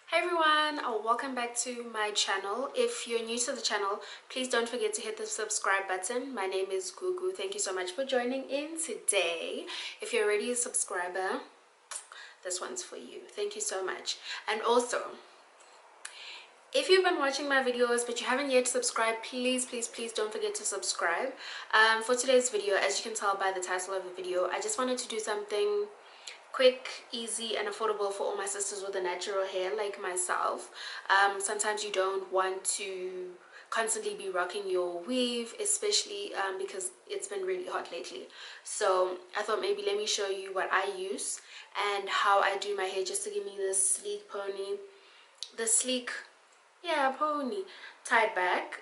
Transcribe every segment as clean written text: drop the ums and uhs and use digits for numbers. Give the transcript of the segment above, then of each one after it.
Hey everyone, welcome back to my channel. If you're new to the channel, please don't forget to hit the subscribe button. My name is Gugu. Thank you so much for joining in today. If you're already a subscriber, this one's for you. Thank you so much. And also, if you've been watching my videos but you haven't yet subscribed, please don't forget to subscribe. For today's video, as you can tell by the title of the video, I just wanted to do something quick, easy, and affordable for all my sisters with a natural hair like myself. Sometimes you don't want to constantly be rocking your weave, especially because it's been really hot lately. So I thought maybe let me show you what I use and how I do my hair, just to give me this sleek pony, the sleek, yeah, pony tied back,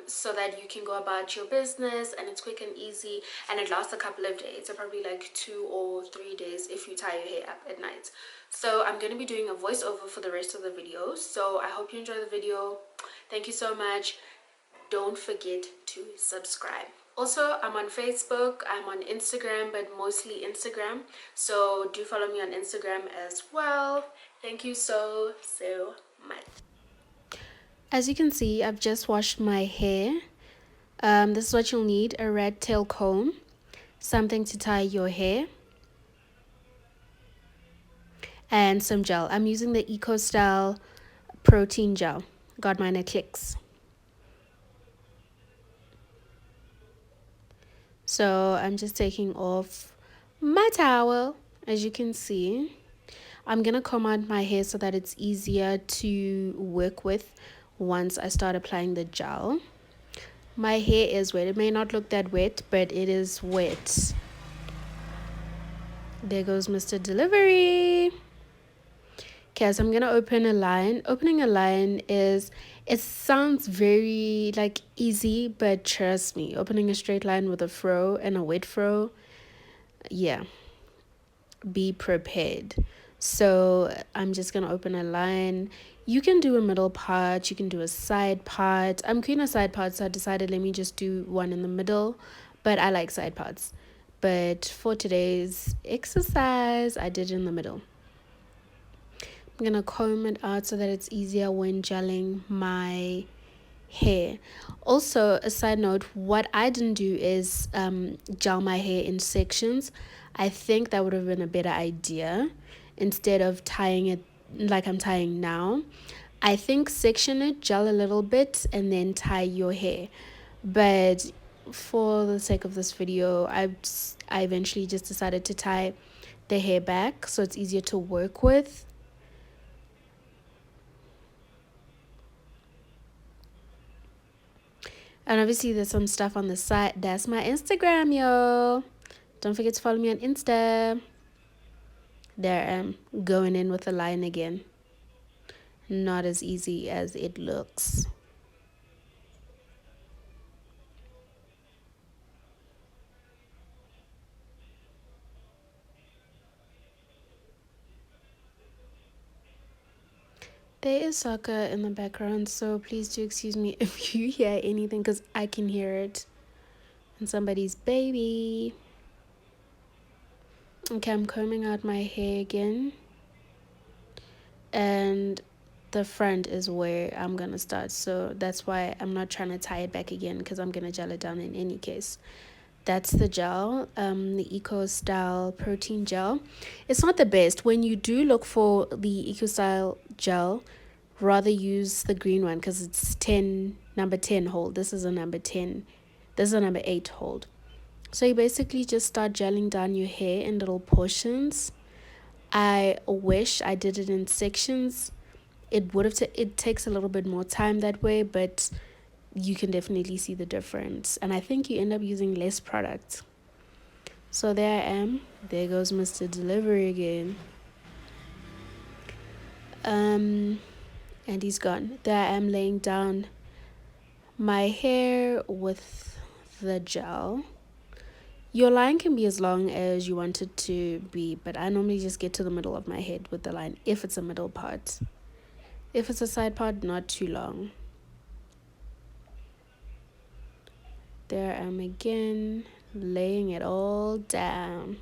so that you can go about your business and it's quick and easy and it lasts a couple of days, so probably like 2 or 3 days if you tie your hair up at night. So I'm going to be doing a voiceover for the rest of the video, so I hope you enjoy the video. Thank you so much. Don't forget to subscribe. Also, I'm on Facebook, I'm on Instagram, but mostly Instagram, so do follow me on Instagram as well. Thank you so much. As you can see, I've just washed my hair. This is what you'll need: a rat tail comb, something to tie your hair, and some gel. I'm using the Eco Style protein gel. Got mine at Clicks. So I'm just taking off my towel. As you can see, I'm gonna comb out my hair so that it's easier to work with once I start applying the gel. My hair is wet. It may not look that wet, but it is wet. There goes Mr. Delivery. Okay, so I'm gonna open a line. Opening a line it sounds very like easy, but trust me, opening a straight line with a fro and a wet fro, yeah, be prepared. So I'm just gonna open a line. You can do a middle part, you can do a side part. I'm queen of side parts, so I decided let me just do one in the middle, but I like side parts. But for today's exercise, I did in the middle. I'm gonna comb it out so that it's easier when gelling my hair. Also, a side note, what I didn't do is gel my hair in sections. I think that would have been a better idea instead of tying it like I'm tying now. I think section it, gel a little bit, and then tie your hair. But for the sake of this video, I eventually just decided to tie the hair back so it's easier to work with. And obviously there's some stuff on the side. That's my Instagram, yo. Don't forget to follow me on Insta. There I am, going in with a line again. Not as easy as it looks. There is soccer in the background, so please do excuse me if you hear anything, because I can hear it. And somebody's baby. Okay, I'm combing out my hair again. And the front is where I'm gonna start, so that's why I'm not trying to tie it back again, because I'm gonna gel it down in any case. That's the gel, the Eco Style protein gel. It's not the best. When you do look for the Eco Style gel, rather use the green one, because it's number 10 hold. This is a number 10. This is a number 8 hold. So you basically just start gelling down your hair in little portions. I wish I did it in sections. It takes a little bit more time that way, but you can definitely see the difference, and I think you end up using less product. So there I am. There goes Mr. Delivery again. And he's gone. There I am laying down my hair with the gel. Your line can be as long as you want it to be, but I normally just get to the middle of my head with the line if it's a middle part. If it's a side part, not too long. There I am again, laying it all down.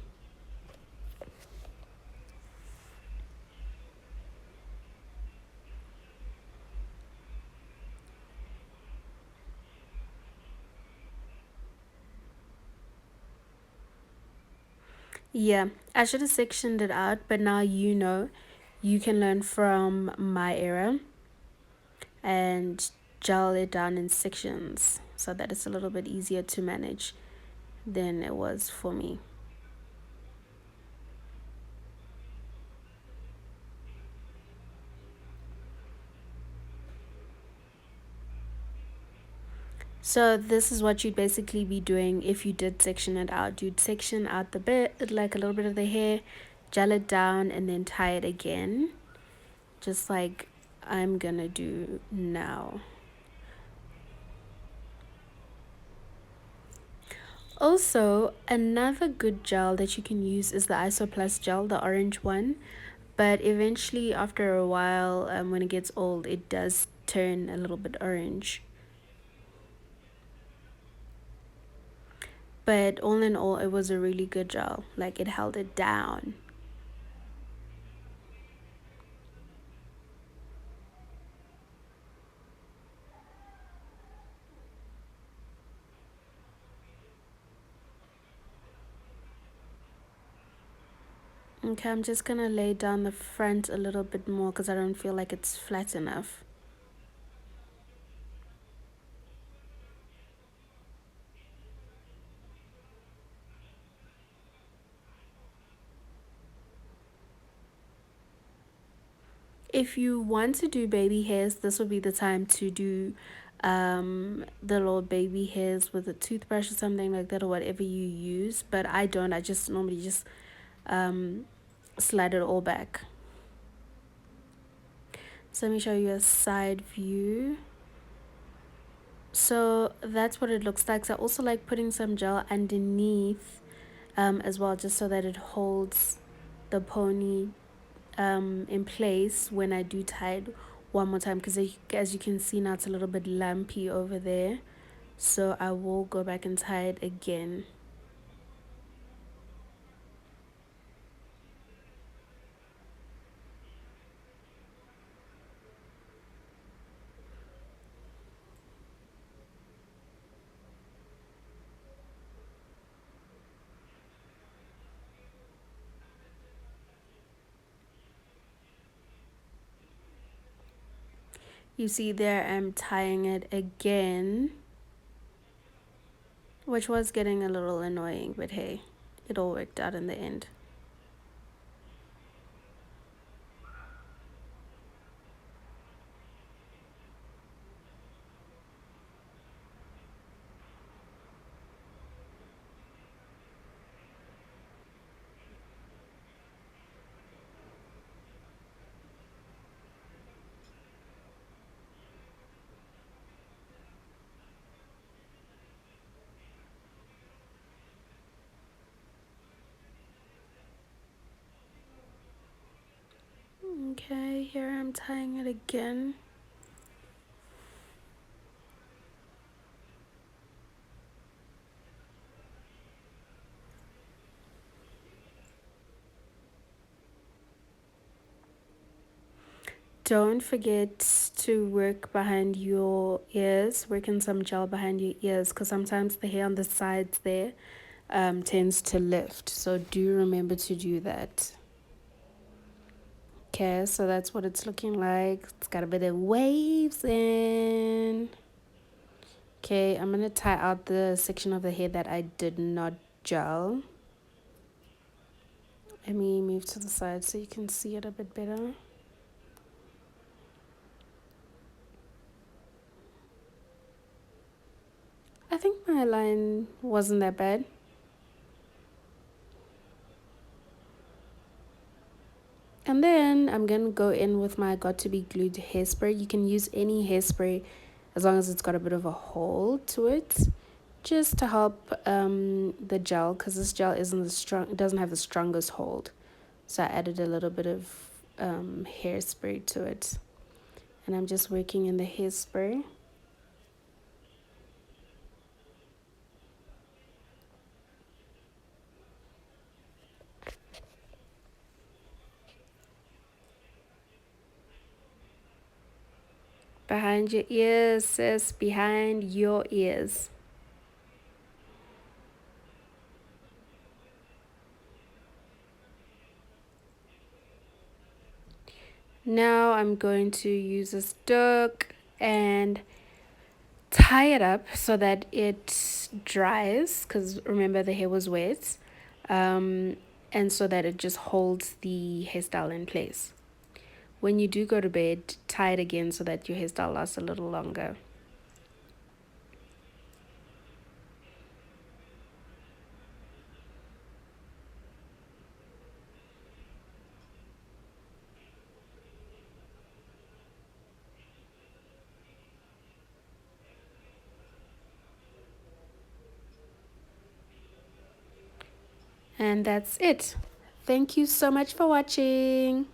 Yeah, I should have sectioned it out, but now you know you can learn from my era and gel it down in sections so that it's a little bit easier to manage than it was for me. So this is what you'd basically be doing if you did section it out. You'd section out the bit, like a little bit of the hair, gel it down, and then tie it again, just like I'm gonna do now. Also, another good gel that you can use is the Isoplus gel, the orange one. But eventually, after a while, when it gets old, it does turn a little bit orange. But all in all, it was a really good gel. Like, it held it down. Okay, I'm just gonna lay down the front a little bit more because I don't feel like it's flat enough. If you want to do baby hairs, this would be the time to do the little baby hairs with a toothbrush or something like that, or whatever you use. But I don't. I just normally just um, slide it all back. So let me show you a side view. So that's what it looks like. So I also like putting some gel underneath as well, just so that it holds the pony in place when I do tie it one more time, because as you can see now, it's a little bit lumpy over there. So I will go back and tie it again. You see there, I'm tying it again, which was getting a little annoying, but hey, it all worked out in the end. Okay, here I'm tying it again. Don't forget to work behind your ears, work in some gel behind your ears, because sometimes the hair on the sides there tends to lift. So do remember to do that. Okay, so that's what it's looking like. It's got a bit of waves in. Okay, I'm gonna tie out the section of the hair that I did not gel. Let me move to the side so you can see it a bit better. I think my line wasn't that bad. And then I'm gonna go in with my got to be glued hairspray. You can use any hairspray as long as it's got a bit of a hole to it, just to help the gel, because this gel isn't the strong, it doesn't have the strongest hold. So I added a little bit of hairspray to it, and I'm just working in the hairspray. Behind your ears, sis, behind your ears. Now I'm going to use a stick and tie it up so that it dries, because remember the hair was wet, and so that it just holds the hairstyle in place. When you do go to bed, tie it again so that your hairstyle lasts a little longer. And that's it. Thank you so much for watching.